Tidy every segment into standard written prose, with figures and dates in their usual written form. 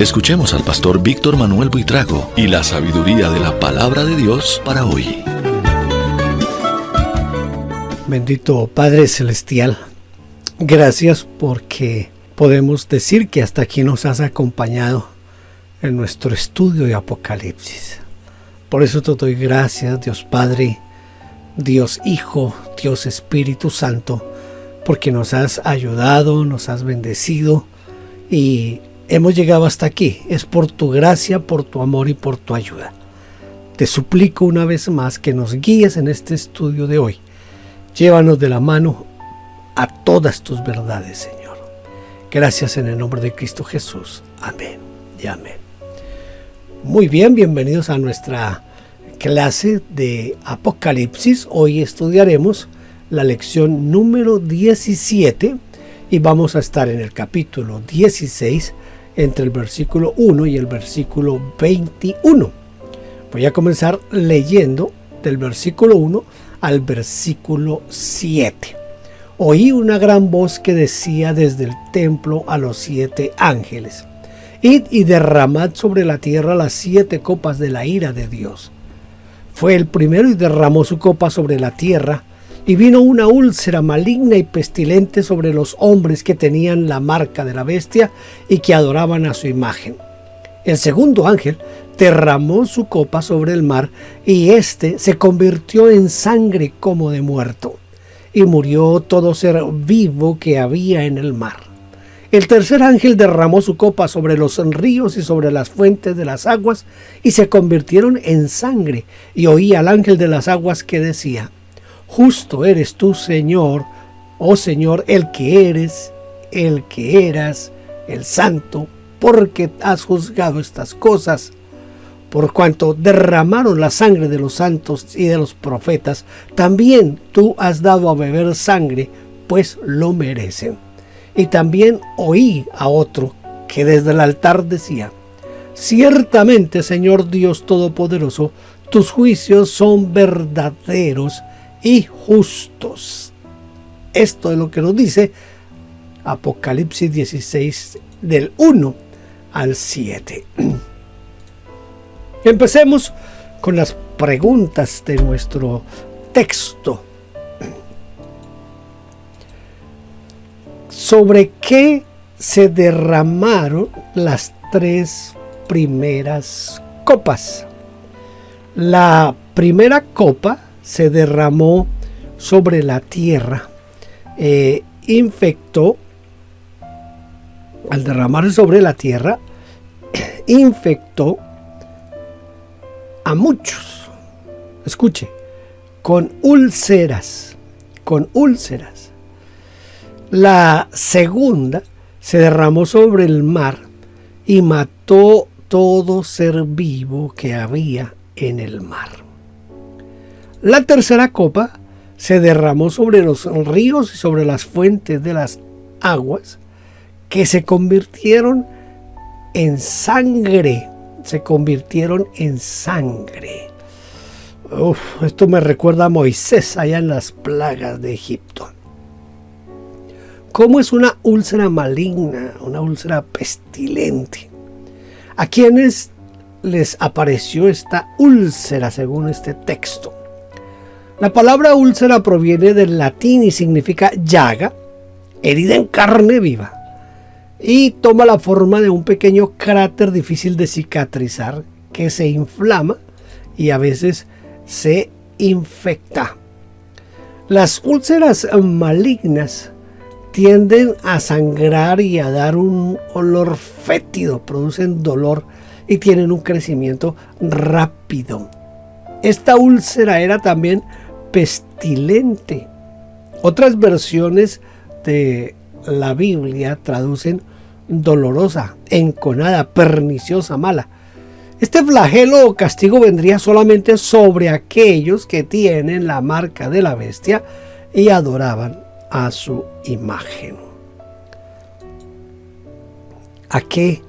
Escuchemos al pastor Víctor Manuel Buitrago y la sabiduría de la palabra de Dios para hoy. Bendito Padre Celestial, gracias porque podemos decir que hasta aquí nos has acompañado en nuestro estudio de Apocalipsis. Por eso te doy gracias, Dios Padre, Dios Hijo, Dios Espíritu Santo, porque nos has ayudado, nos has bendecido y hemos llegado hasta aquí. Es por tu gracia, por tu amor y por tu ayuda. Te suplico una vez más que nos guíes en este estudio de hoy. Llévanos de la mano a todas tus verdades, Señor. Gracias en el nombre de Cristo Jesús. Amén y amén. Muy bien, bienvenidos a nuestra clase de Apocalipsis. Hoy estudiaremos la lección número 17 y vamos a estar en el capítulo 16 entre el versículo 1 y el versículo 21. Voy a comenzar leyendo del versículo 1 al versículo 7. Oí una gran voz que decía desde el templo a los 7 ángeles: Id y derramad sobre la tierra las 7 copas de la ira de Dios. Fue el primero y derramó su copa sobre la tierra, y vino una úlcera maligna y pestilente sobre los hombres que tenían la marca de la bestia y que adoraban a su imagen. El segundo ángel derramó su copa sobre el mar, y éste se convirtió en sangre como de muerto, y murió todo ser vivo que había en el mar. El tercer ángel derramó su copa sobre los ríos y sobre las fuentes de las aguas, y se convirtieron en sangre, y oí al ángel de las aguas que decía: Justo eres tú, Señor, oh Señor, el que eres, el que eras, el santo, porque has juzgado estas cosas. Por cuanto derramaron la sangre de los santos y de los profetas, también tú has dado a beber sangre, pues lo merecen. Y también oí a otro que desde el altar decía: Ciertamente, Señor Dios Todopoderoso, tus juicios son verdaderos y justos. Esto es lo que nos dice Apocalipsis 16 del 1 al 7. Empecemos con las preguntas de nuestro texto. ¿Sobre qué se derramaron las 3 primeras copas? La primera copa se derramó sobre la tierra, infectó, al derramarse sobre la tierra, infectó a muchos. Escuche, con úlceras. La segunda se derramó sobre el mar y mató todo ser vivo que había en el mar. La tercera copa se derramó sobre los ríos y sobre las fuentes de las aguas, que se convirtieron en sangre. Esto me recuerda a Moisés allá en las plagas de Egipto. ¿Cómo es una úlcera maligna, una úlcera pestilente? ¿A quiénes les apareció esta úlcera según este texto? La palabra úlcera proviene del latín y significa llaga, herida en carne viva, y toma la forma de un pequeño cráter difícil de cicatrizar que se inflama y a veces se infecta. Las úlceras malignas tienden a sangrar y a dar un olor fétido, producen dolor y tienen un crecimiento rápido. Esta úlcera era también pestilente. Otras versiones de la Biblia traducen dolorosa, enconada, perniciosa, mala. Este flagelo o castigo vendría solamente sobre aquellos que tienen la marca de la bestia y adoraban a su imagen. ¿A qué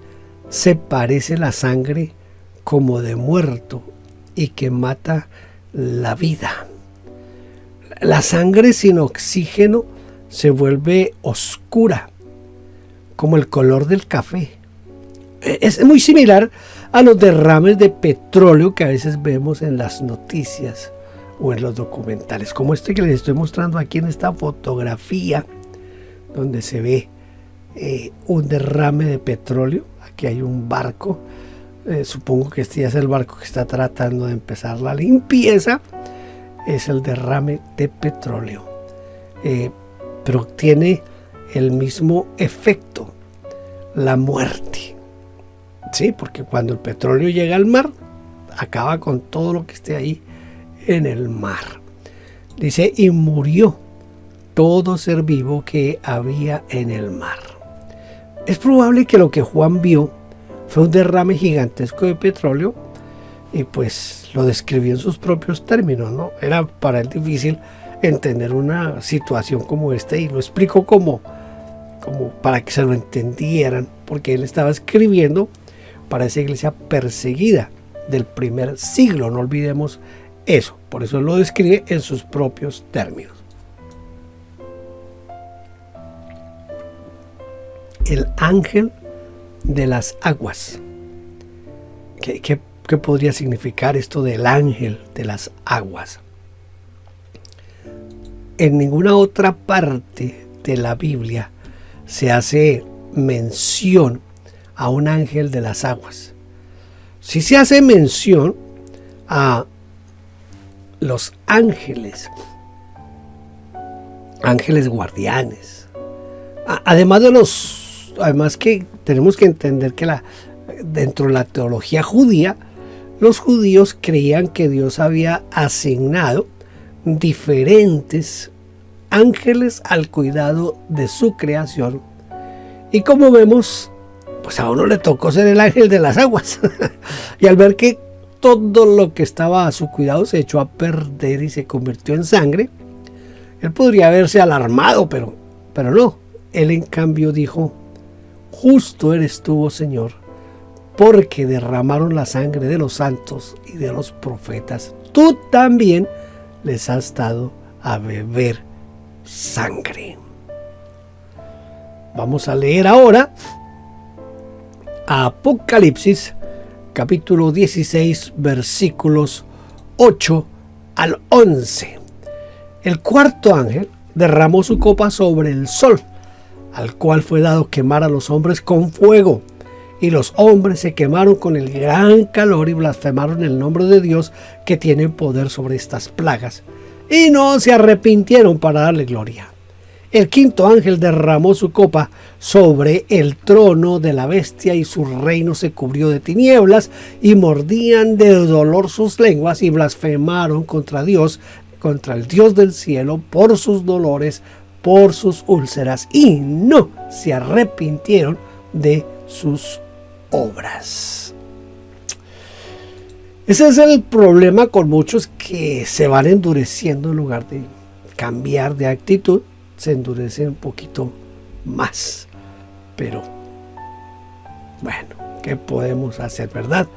se parece la sangre como de muerto y que mata la vida? La sangre sin oxígeno se vuelve oscura, como el color del café, Es muy similar a los derrames de petróleo que a veces vemos en las noticias o en los documentales, como este que les estoy mostrando aquí en esta fotografía, donde se ve un derrame de petróleo. Aquí hay un barco, supongo que este ya es el barco que está tratando de empezar la limpieza. Es el derrame de petróleo, pero tiene el mismo efecto, la muerte. Sí, porque cuando el petróleo llega al mar, acaba con todo lo que esté ahí en el mar. Dice, y murió todo ser vivo que había en el mar. Es probable que lo que Juan vio fue un derrame gigantesco de petróleo y pues lo describió en sus propios términos, ¿no? Era para él difícil entender una situación como esta y lo explicó como para que se lo entendieran, porque él estaba escribiendo para esa iglesia perseguida del primer siglo, no olvidemos eso, por eso lo describe en sus propios términos. El ángel de las aguas. ¿Qué podría significar esto del ángel de las aguas? En ninguna otra parte de la Biblia se hace mención a un ángel de las aguas. Sí se hace mención a los ángeles guardianes. Además que tenemos que entender que dentro de la teología judía, los judíos creían que Dios había asignado diferentes ángeles al cuidado de su creación. Y como vemos, pues a uno le tocó ser el ángel de las aguas. Y al ver que todo lo que estaba a su cuidado se echó a perder y se convirtió en sangre, él podría haberse alarmado, pero no. Él en cambio dijo, justo eres tú, oh Señor, porque derramaron la sangre de los santos y de los profetas. Tú también les has dado a beber sangre. Vamos a leer ahora Apocalipsis, capítulo 16, versículos 8 al 11. El cuarto ángel derramó su copa sobre el sol, al cual fue dado quemar a los hombres con fuego. Y los hombres se quemaron con el gran calor y blasfemaron el nombre de Dios, que tiene poder sobre estas plagas, y no se arrepintieron para darle gloria. El quinto ángel derramó su copa sobre el trono de la bestia, y su reino se cubrió de tinieblas, y mordían de dolor sus lenguas, y blasfemaron contra Dios, contra el Dios del cielo, por sus dolores, por sus úlceras, y no se arrepintieron de sus obras. Ese es el problema con muchos, que se van endureciendo en lugar de cambiar de actitud, se endurecen un poquito más. Pero bueno, ¿qué podemos hacer, verdad?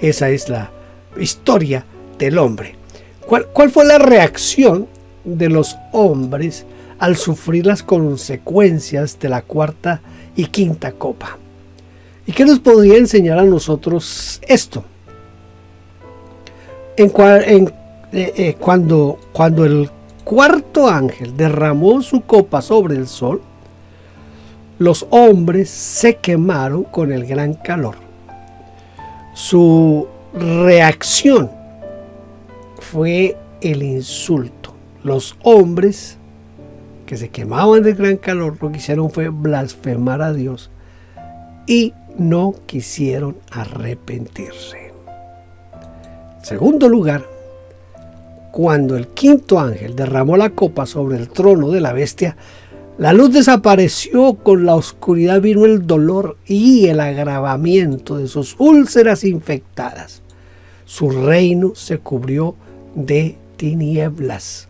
Esa es la historia del hombre. ¿Cuál fue la reacción de los hombres al sufrir las consecuencias de la cuarta y quinta copa? ¿Y qué nos podría enseñar a nosotros esto? Cuando el cuarto ángel derramó su copa sobre el sol, los hombres se quemaron con el gran calor. Su reacción fue el insulto. Los hombres que se quemaban del gran calor, lo que hicieron fue blasfemar a Dios y no quisieron arrepentirse. En segundo lugar, cuando el quinto ángel derramó la copa sobre el trono de la bestia, la luz desapareció, con la oscuridad vino el dolor y el agravamiento de sus úlceras infectadas. Su reino se cubrió de tinieblas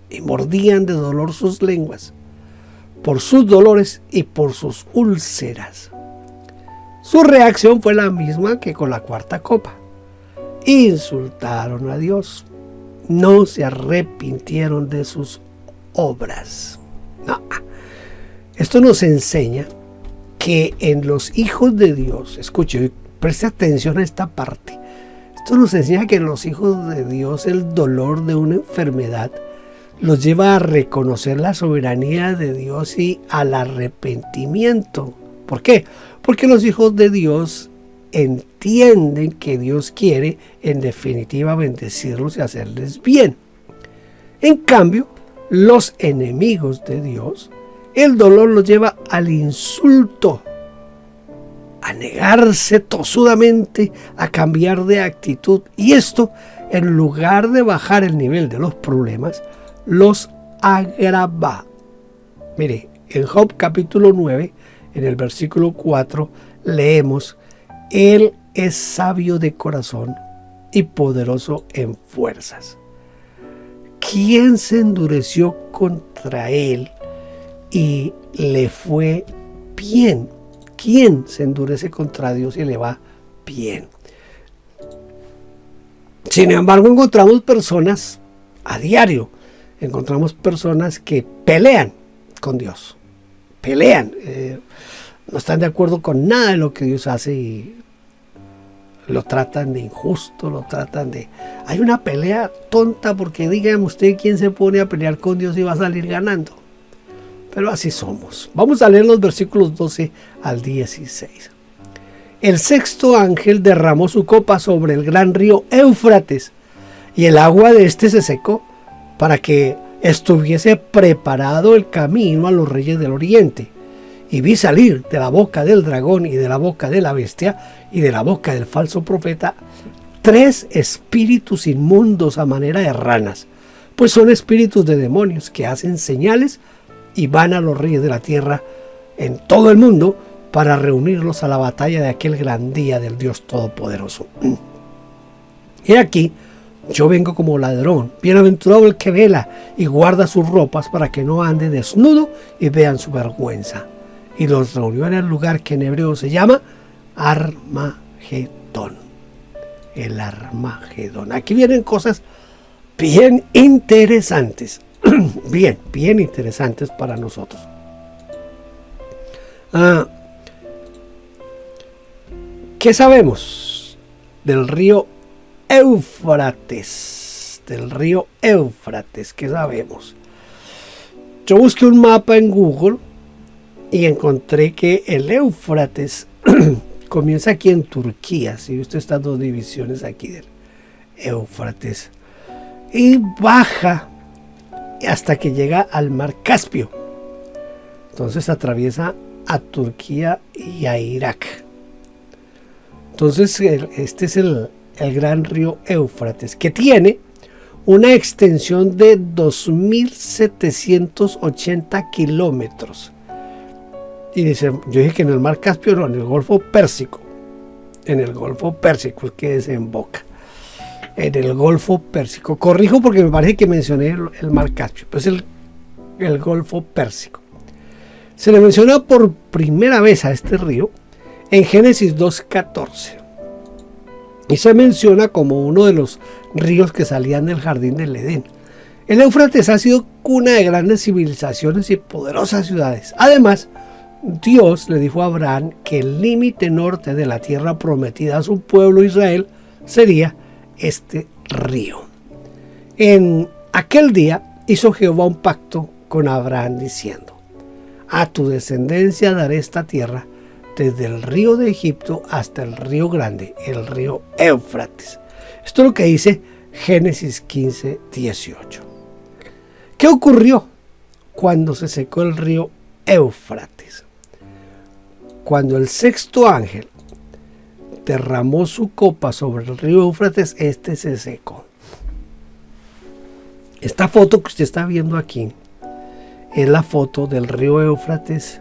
y mordían de dolor sus lenguas, por sus dolores y por sus úlceras. Su reacción fue la misma que con la cuarta copa. Insultaron a Dios. No se arrepintieron de sus obras. No. Esto nos enseña que en los hijos de Dios, escuche, preste atención a esta parte. Esto nos enseña que en los hijos de Dios el dolor de una enfermedad los lleva a reconocer la soberanía de Dios y al arrepentimiento. ¿Por qué? Porque los hijos de Dios entienden que Dios quiere en definitiva bendecirlos y hacerles bien. En cambio, los enemigos de Dios, el dolor los lleva al insulto, a negarse tosudamente, a cambiar de actitud. Y esto, en lugar de bajar el nivel de los problemas, los agrava. Mire, en Job capítulo 9, en el versículo 4, leemos: Él es sabio de corazón y poderoso en fuerzas. ¿Quién se endureció contra él y le fue bien? ¿Quién se endurece contra Dios y le va bien? Sin embargo, encontramos personas a diario, encontramos personas que pelean con Dios, pelean, no están de acuerdo con nada de lo que Dios hace y lo tratan de injusto, lo tratan de... Hay una pelea tonta porque dígame usted quién se pone a pelear con Dios y va a salir ganando. Pero así somos. Vamos a leer los versículos 12 al 16. El sexto ángel derramó su copa sobre el gran río Éufrates y el agua de este se secó para que estuviese preparado el camino a los reyes del oriente. Y vi salir de la boca del dragón y de la boca de la bestia y de la boca del falso profeta 3 espíritus inmundos a manera de ranas, pues son espíritus de demonios que hacen señales y van a los reyes de la tierra en todo el mundo para reunirlos a la batalla de aquel gran día del Dios Todopoderoso. Y aquí yo vengo como ladrón, bienaventurado el que vela y guarda sus ropas para que no ande desnudo y vean su vergüenza. Y los reunió en el lugar que en hebreo se llama Armagedón. El Armagedón. Aquí vienen cosas bien interesantes. bien interesantes para nosotros. ¿Qué sabemos del río Éufrates? Del río Éufrates, ¿qué sabemos? Yo busqué un mapa en Google y encontré que el Éufrates comienza aquí en Turquía. Si usted estas 2 divisiones aquí del Éufrates, y baja hasta que llega al mar Caspio. Entonces atraviesa a Turquía y a Irak. Entonces este es el gran río Éufrates, que tiene una extensión de 2.780 kilómetros. Y dice, yo dije que en el mar Caspio, no, en el Golfo Pérsico. En el Golfo Pérsico es que desemboca. En el Golfo Pérsico. Corrijo porque me parece que mencioné el mar Caspio. Pues el Golfo Pérsico. Se le menciona por primera vez a este río en Génesis 2:14. Y se menciona como uno de los ríos que salían del jardín del Edén. El Éufrates ha sido cuna de grandes civilizaciones y poderosas ciudades. Además, Dios le dijo a Abraham que el límite norte de la tierra prometida a su pueblo Israel sería este río. En aquel día hizo Jehová un pacto con Abraham diciendo: a tu descendencia daré esta tierra desde el río de Egipto hasta el río grande, el río Éufrates. Esto es lo que dice Génesis 15:18. ¿Qué ocurrió cuando se secó el río Éufrates? Cuando el sexto ángel derramó su copa sobre el río Éufrates, este se secó. Esta foto que usted está viendo aquí es la foto del río Éufrates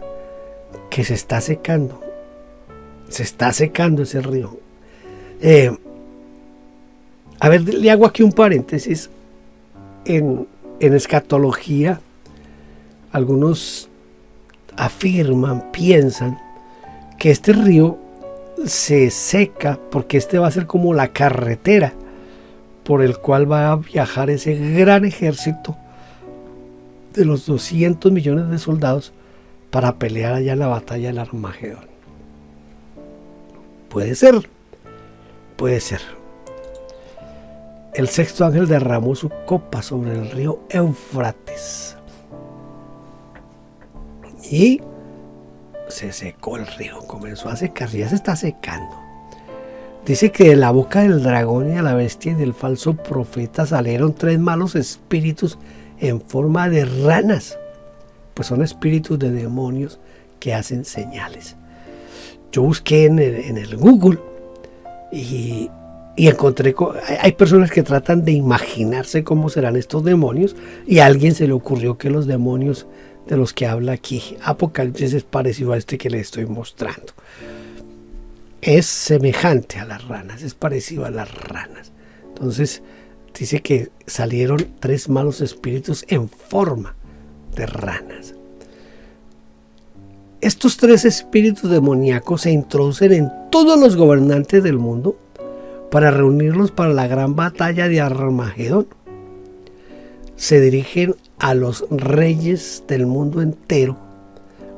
que se está secando. Se está secando ese río. A ver, le hago aquí un paréntesis. En escatología, algunos afirman, piensan que este río se seca porque este va a ser como la carretera por el cual va a viajar ese gran ejército de los 200 millones de soldados para pelear allá en la batalla del Armagedón. Puede ser, puede ser. El sexto ángel derramó su copa sobre el río Éufrates y se secó el río, comenzó a secarse, ya se está secando. Dice que de la boca del dragón y de la bestia y del falso profeta salieron 3 malos espíritus en forma de ranas, pues son espíritus de demonios que hacen señales. Yo busqué en el Google y encontré, hay personas que tratan de imaginarse cómo serán estos demonios, y a alguien se le ocurrió que los demonios de los que habla aquí Apocalipsis es parecido a este que le estoy mostrando. Es semejante a las ranas, es parecido a las ranas. Entonces dice que salieron 3 malos espíritus en forma de ranas. Estos 3 espíritus demoníacos se introducen en todos los gobernantes del mundo para reunirlos para la gran batalla de Armagedón. Se dirigen a los reyes del mundo entero,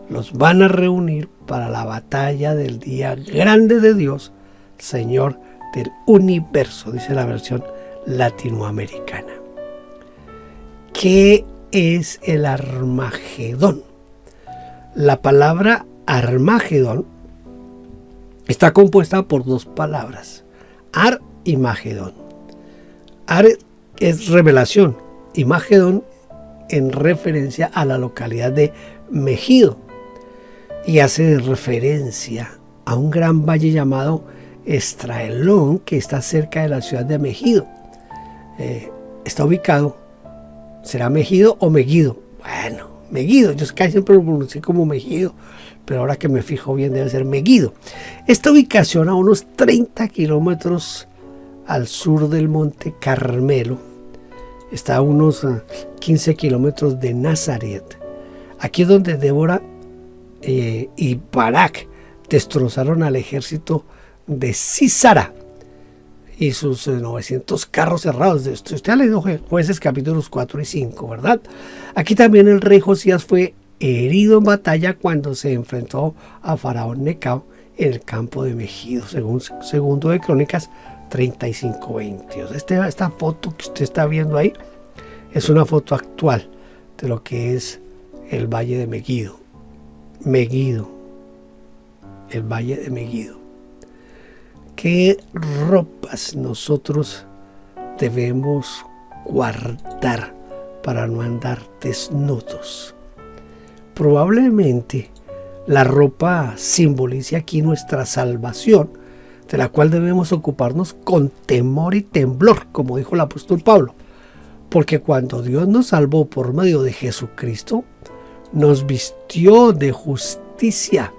los van a reunir para la batalla del día grande de Dios, Señor del universo, dice la versión latinoamericana. ¿Qué es el Armagedón? La palabra Armagedón está compuesta por 2 palabras, Ar y Magedón. Ar es revelación y Magedón en referencia a la localidad de Megido, y hace referencia a un gran valle llamado Esdraelón que está cerca de la ciudad de Megido. Está ubicado, ¿será Megido o Megido? Bueno, Megido, yo casi siempre lo pronuncié como Megido, pero ahora que me fijo bien debe ser Megido. Esta ubicación a unos 30 kilómetros al sur del monte Carmelo, está a unos 15 kilómetros de Nazaret. Aquí es donde Débora y Barak destrozaron al ejército de Sísara y sus 900 carros cerrados. Usted ha leído Jueces capítulos 4 y 5, ¿verdad? Aquí también el rey Josías fue herido en batalla cuando se enfrentó a Faraón Necao en el campo de Megido, según segundo de Crónicas 35:22. Esta foto que usted está viendo ahí es una foto actual de lo que es el valle de Megido. El valle de Megido. ¿Qué ropas nosotros debemos guardar para no andar desnudos? Probablemente la ropa simbolice aquí nuestra salvación, de la cual debemos ocuparnos con temor y temblor, como dijo el apóstol Pablo, porque cuando Dios nos salvó por medio de Jesucristo, nos vistió de justicia,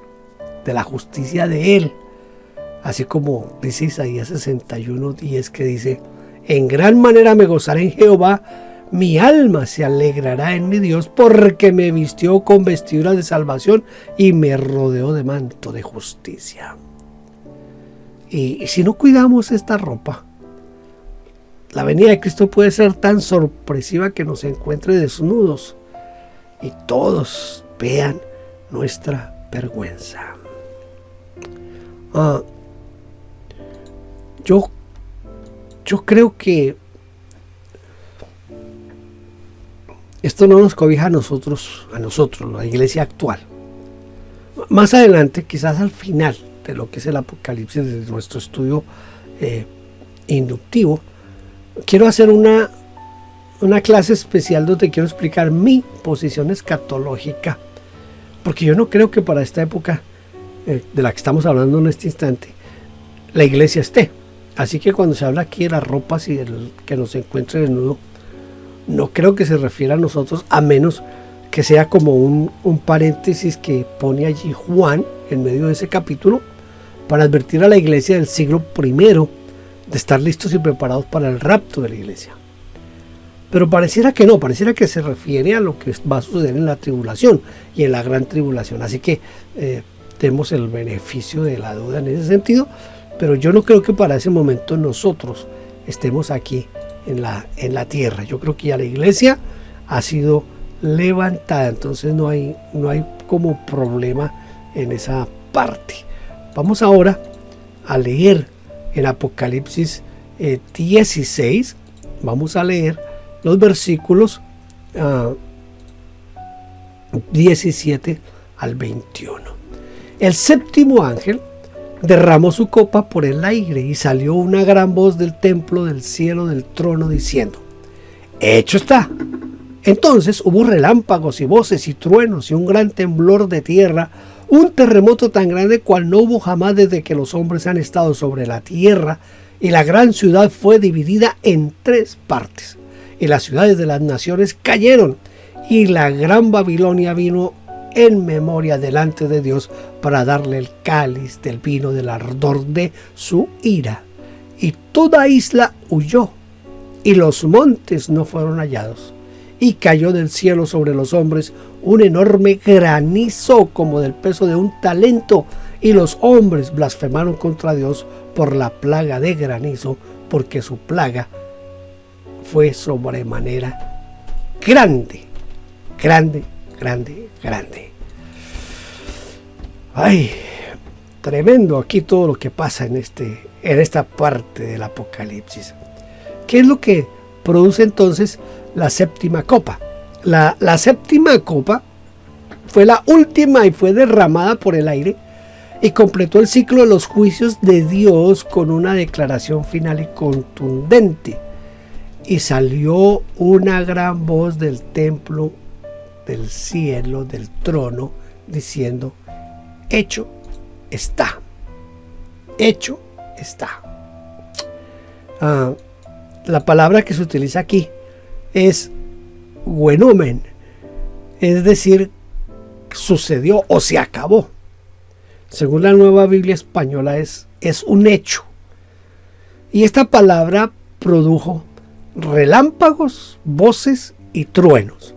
de la justicia de Él, así como dice Isaías 61:10, que dice: en gran manera me gozaré en Jehová, mi alma se alegrará en mi Dios, porque me vistió con vestidura de salvación y me rodeó de manto de justicia. Y si no cuidamos esta ropa, la venida de Cristo puede ser tan sorpresiva que nos encuentre desnudos y todos vean nuestra vergüenza. Yo creo que esto no nos cobija a nosotros, la iglesia actual. Más adelante, quizás al final de lo que es el Apocalipsis, de nuestro estudio inductivo, quiero hacer una clase especial donde quiero explicar mi posición escatológica, porque yo no creo que para esta época de la que estamos hablando en este instante, la iglesia esté. Así que cuando se habla aquí de las ropas y del que nos encuentre desnudo, no creo que se refiera a nosotros, a menos que sea como un paréntesis que pone allí Juan en medio de ese capítulo para advertir a la iglesia del siglo I de estar listos y preparados para el rapto de la iglesia. Pero pareciera que no, pareciera que se refiere a lo que va a suceder en la tribulación y en la gran tribulación. Así que tenemos el beneficio de la duda en ese sentido, pero yo no creo que para ese momento nosotros estemos aquí en la tierra. Yo creo que ya la iglesia ha sido levantada. Entonces no hay como problema en esa parte. Vamos ahora a leer en Apocalipsis 16. Vamos a leer los versículos 17 al 21. El séptimo ángel derramó su copa por el aire y salió una gran voz del templo del cielo del trono diciendo: hecho está. Entonces hubo relámpagos y voces y truenos y un gran temblor de tierra, un terremoto tan grande cual no hubo jamás desde que los hombres han estado sobre la tierra, y la gran ciudad fue dividida en 3 partes, y las ciudades de las naciones cayeron, y la gran Babilonia vino en memoria delante de Dios para darle el cáliz del vino del ardor de su ira. Y toda isla huyó, y los montes no fueron hallados. Y cayó del cielo sobre los hombres un enorme granizo como del peso de un talento, y los hombres blasfemaron contra Dios por la plaga de granizo, porque su plaga fue sobremanera grande, grande, grande, grande. Ay, tremendo aquí todo lo que pasa en esta parte del Apocalipsis. ¿Qué es lo que produce entonces la séptima copa? La séptima copa fue la última y fue derramada por el aire y completó el ciclo de los juicios de Dios con una declaración final y contundente. Y salió una gran voz del templo, del cielo, del trono, diciendo: hecho está. Hecho está. La palabra que se utiliza aquí es guenomen, es decir, sucedió o se acabó. Según la Nueva Biblia Española es un hecho. Y esta palabra produjo relámpagos, voces y truenos.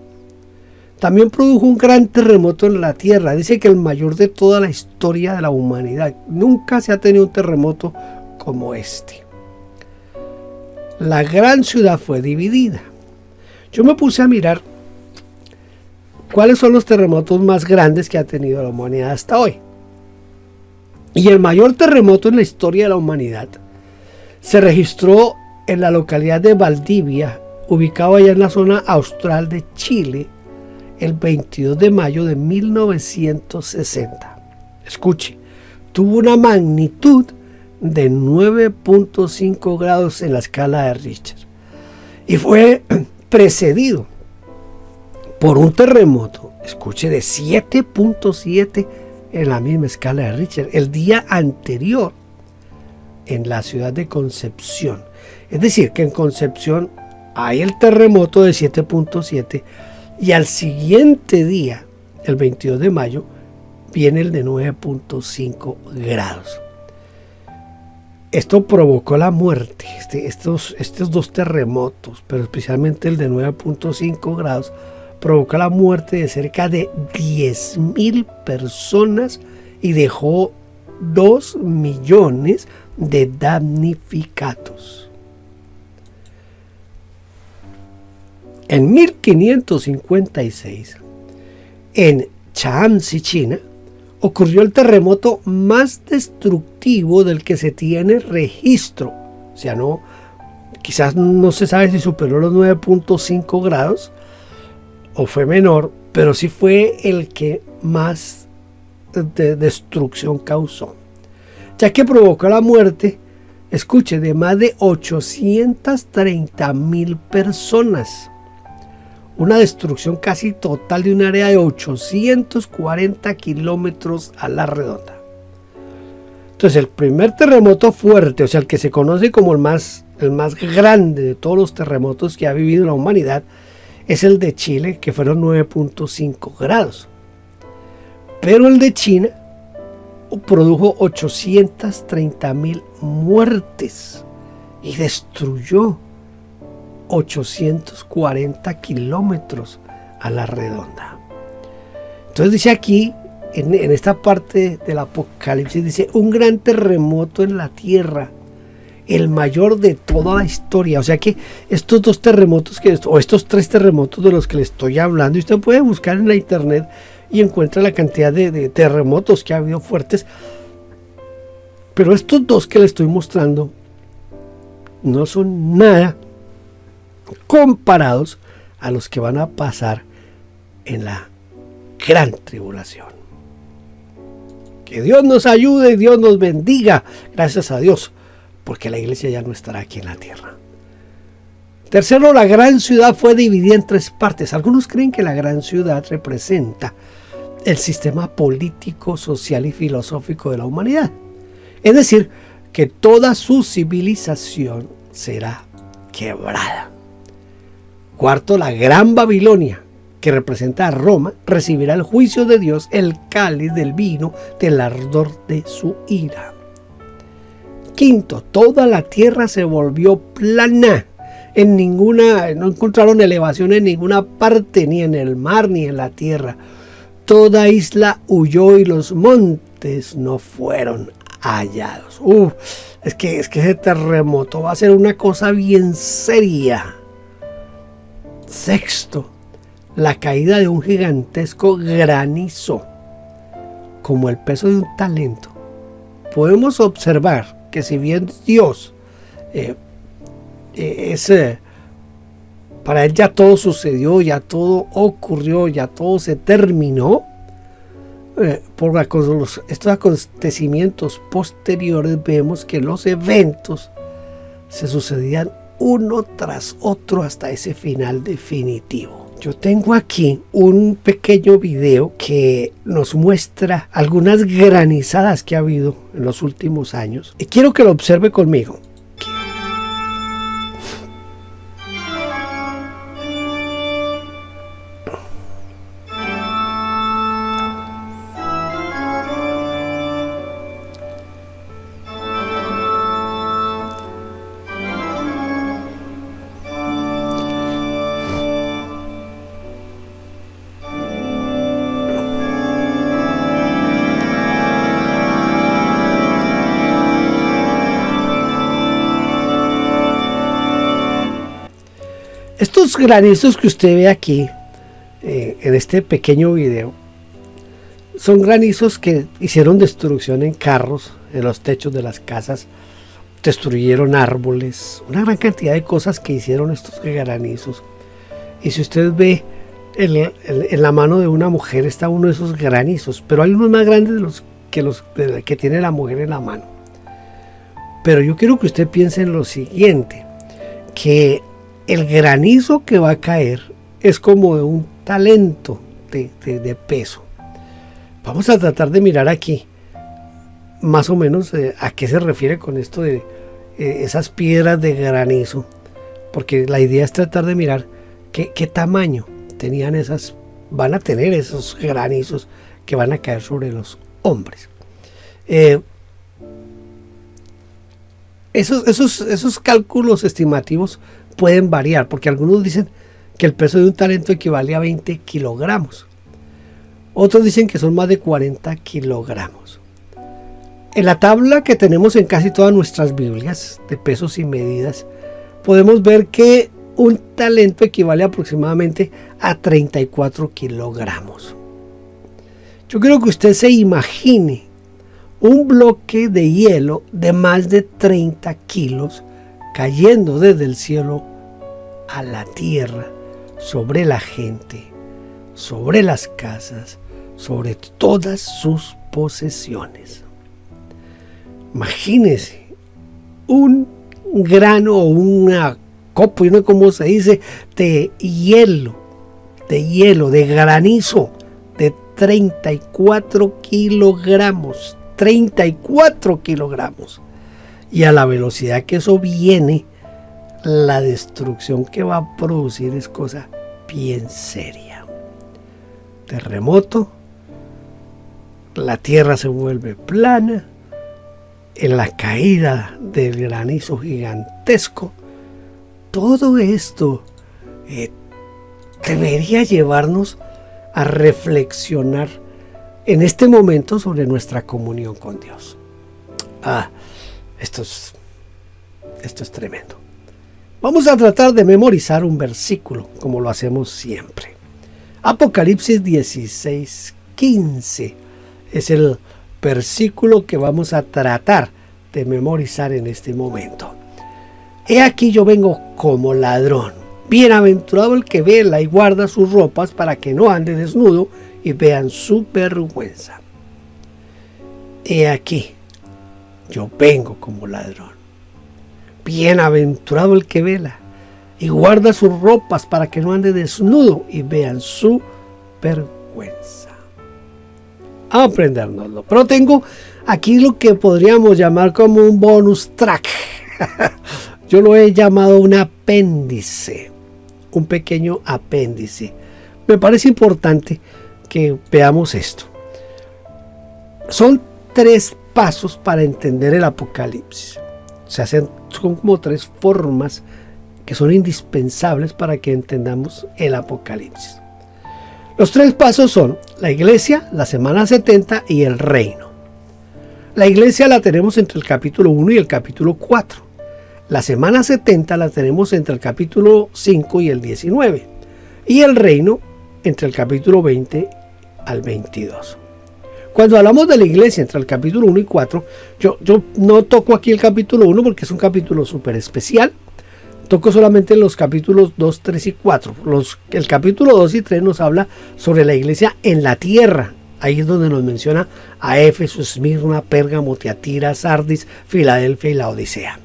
También produjo un gran terremoto en la tierra. Dice que el mayor de toda la historia de la humanidad. Nunca se ha tenido un terremoto como este. La gran ciudad fue dividida. Yo me puse a mirar cuáles son los terremotos más grandes que ha tenido la humanidad hasta hoy. Y el mayor terremoto en la historia de la humanidad se registró en la localidad de Valdivia, ubicado allá en la zona austral de Chile, el 22 de mayo de 1960. Escuche, tuvo una magnitud de 9.5 grados en la escala de Richter y fue precedido por un terremoto, escuche, de 7.7 en la misma escala de Richter el día anterior en la ciudad de Concepción. Es decir, que en Concepción hay el terremoto de 7.7 y al siguiente día, el 22 de mayo, viene el de 9.5 grados. Esto provocó la muerte, estos 2 terremotos, pero especialmente el de 9.5 grados, provocó la muerte de cerca de 10.000 personas y dejó 2 millones de damnificados. En 1556, en Shaanxi, China, ocurrió el terremoto más destructivo del que se tiene registro. O sea, quizás no se sabe si superó los 9.5 grados o fue menor, pero sí fue el que más de destrucción causó, ya que provocó la muerte, escuche, de más de 830.000 personas. Una destrucción casi total de un área de 840 kilómetros a la redonda. Entonces, el primer terremoto fuerte, o sea, el que se conoce como el más grande de todos los terremotos que ha vivido la humanidad, es el de Chile, que fueron 9.5 grados. Pero el de China produjo 830.000 muertes y destruyó 840 kilómetros a la redonda. Entonces dice aquí, en esta parte del Apocalipsis, dice: un gran terremoto en la tierra el mayor de toda la historia. O sea que estos dos terremotos o estos tres terremotos de los que le estoy hablando, y usted puede buscar en la internet y encuentra la cantidad de terremotos que ha habido fuertes, pero estos dos que le estoy mostrando no son nada comparados a los que van a pasar en la gran tribulación. Que Dios nos ayude y Dios nos bendiga, gracias a Dios, porque la iglesia ya no estará aquí en la tierra. Tercero, la gran ciudad fue dividida en tres partes. Algunos creen que la gran ciudad representa el sistema político, social y filosófico de la humanidad. Es decir, que toda su civilización será quebrada. Cuarto, la gran Babilonia, que representa a Roma, recibirá el juicio de Dios, el cáliz del vino del ardor de su ira. Quinto, toda la tierra se volvió plana. No encontraron elevación en ninguna parte, ni en el mar ni en la tierra. Toda isla huyó y los montes no fueron hallados. Es que ese terremoto va a ser una cosa bien seria. Sexto, la caída de un gigantesco granizo, como el peso de un talento. Podemos observar que si bien Dios para él ya todo sucedió, ya todo ocurrió, ya todo se terminó, por estos acontecimientos posteriores vemos que los eventos se sucedían uno tras otro hasta ese final definitivo. Yo tengo aquí un pequeño video que nos muestra algunas granizadas que ha habido en los últimos años y quiero que lo observe conmigo. Estos granizos que usted ve aquí en este pequeño video son granizos que hicieron destrucción en carros, en los techos de las casas, destruyeron árboles, una gran cantidad de cosas que hicieron estos granizos. Y si usted ve en la mano de una mujer está uno de esos granizos, pero hay unos más grandes de los que tiene la mujer en la mano. Pero yo quiero que usted piense en lo siguiente, que el granizo que va a caer es como de un talento de peso. Vamos a tratar de mirar aquí más o menos a qué se refiere con esto de esas piedras de granizo, porque la idea es tratar de mirar qué tamaño van a tener esos granizos que van a caer sobre los hombres. Esos cálculos estimativos pueden variar, porque algunos dicen que el peso de un talento equivale a 20 kilogramos. Otros dicen que son más de 40 kilogramos. En la tabla que tenemos en casi todas nuestras Biblias de pesos y medidas, podemos ver que un talento equivale aproximadamente a 34 kilogramos. Yo quiero que usted se imagine un bloque de hielo de más de 30 kilos cayendo desde el cielo a la tierra, sobre la gente, sobre las casas, sobre todas sus posesiones. Imagínese un grano o una copa, no sé cómo se dice, de granizo de 34 kilogramos. 34 kilogramos. Y a la velocidad que eso viene, la destrucción que va a producir es cosa bien seria. Terremoto, la tierra se vuelve plana, en la caída del granizo gigantesco. Todo esto debería llevarnos a reflexionar en este momento sobre nuestra comunión con Dios. Esto es Esto es tremendo. Vamos a tratar de memorizar un versículo, como lo hacemos siempre. Apocalipsis 16:15 es el versículo que vamos a tratar de memorizar en este momento. He aquí yo vengo como ladrón. Bienaventurado el que vela y guarda sus ropas para que no ande desnudo y vean su vergüenza. He aquí yo vengo como ladrón. Bienaventurado el que vela y guarda sus ropas para que no ande desnudo y vean su vergüenza. A aprendérnoslo. Pero tengo aquí lo que podríamos llamar como un bonus track. Yo lo he llamado un apéndice, un pequeño apéndice. Me parece importante que veamos esto. Son 3 pasos para entender el Apocalipsis. Son como 3 formas que son indispensables para que entendamos el Apocalipsis. Los 3 pasos son la iglesia, la semana 70 y el reino. La iglesia la tenemos entre el capítulo 1 y el capítulo 4. La semana 70 la tenemos entre el capítulo 5 y el 19. Y el reino entre el capítulo 20 al 22. Cuando hablamos de la iglesia entre el capítulo 1 y 4, yo no toco aquí el capítulo 1 porque es un capítulo súper especial. Toco solamente los capítulos 2, 3 y 4. El capítulo 2 y 3 nos habla sobre la iglesia en la tierra. Ahí es donde nos menciona a Éfeso, Esmirna, Pérgamo, Tiatira, Sardis, Filadelfia y la Odisea.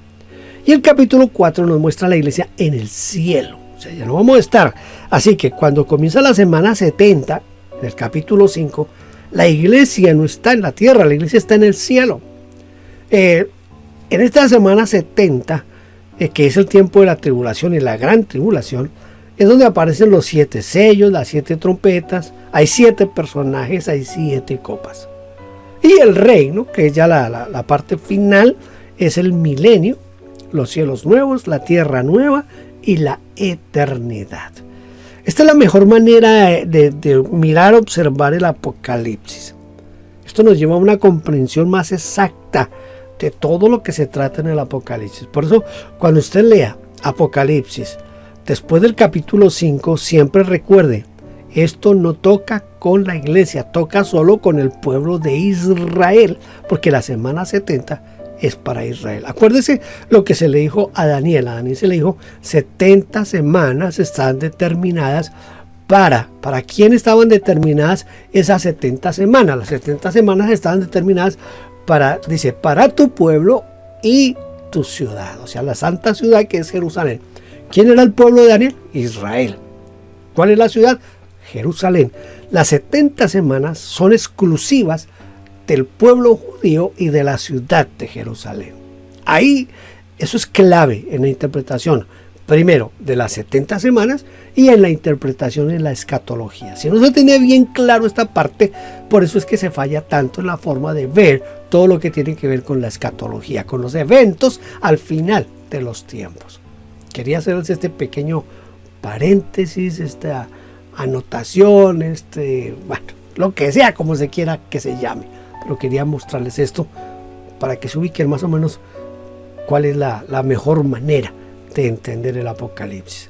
Y el capítulo 4 nos muestra la iglesia en el cielo. O sea, ya no vamos a estar. Así que cuando comienza la semana 70, en el capítulo 5, la iglesia no está en la tierra, la iglesia está en el cielo. En esta semana 70, que es el tiempo de la tribulación y la gran tribulación, es donde aparecen los 7 sellos, las 7 trompetas, hay 7 personajes, hay 7 copas. Y el reino, que es ya la parte final, es el milenio, los cielos nuevos, la tierra nueva y la eternidad. Esta es la mejor manera de mirar, observar el Apocalipsis. Esto nos lleva a una comprensión más exacta de todo lo que se trata en el Apocalipsis. Por eso, cuando usted lea Apocalipsis, después del capítulo 5, siempre recuerde, esto no toca con la iglesia, toca solo con el pueblo de Israel, porque la semana 70 es para Israel. Acuérdese lo que se le dijo a Daniel. A Daniel se le dijo 70 semanas están determinadas ¿para quién estaban determinadas esas 70 semanas? Las 70 semanas estaban determinadas para tu pueblo y tu ciudad, o sea, la santa ciudad que es Jerusalén. ¿Quién era el pueblo de Daniel? Israel. ¿Cuál es la ciudad? Jerusalén. Las 70 semanas son exclusivas del pueblo judío y de la ciudad de Jerusalén. Ahí, eso es clave en la interpretación, primero de las 70 semanas y en la interpretación en la escatología. Si no se tiene bien claro esta parte, por eso es que se falla tanto en la forma de ver todo lo que tiene que ver con la escatología, con los eventos al final de los tiempos. Quería hacerles este pequeño paréntesis, esta anotación, bueno, lo que sea, como se quiera que se llame. Pero quería mostrarles esto para que se ubiquen más o menos cuál es la mejor manera de entender el Apocalipsis.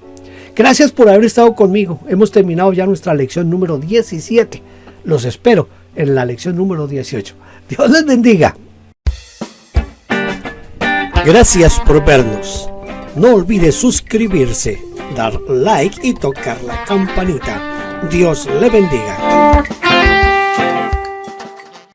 Gracias por haber estado conmigo. Hemos terminado ya nuestra lección número 17. Los espero en la lección número 18. Dios les bendiga. Gracias por vernos. No olvide suscribirse, dar like y tocar la campanita. Dios le bendiga.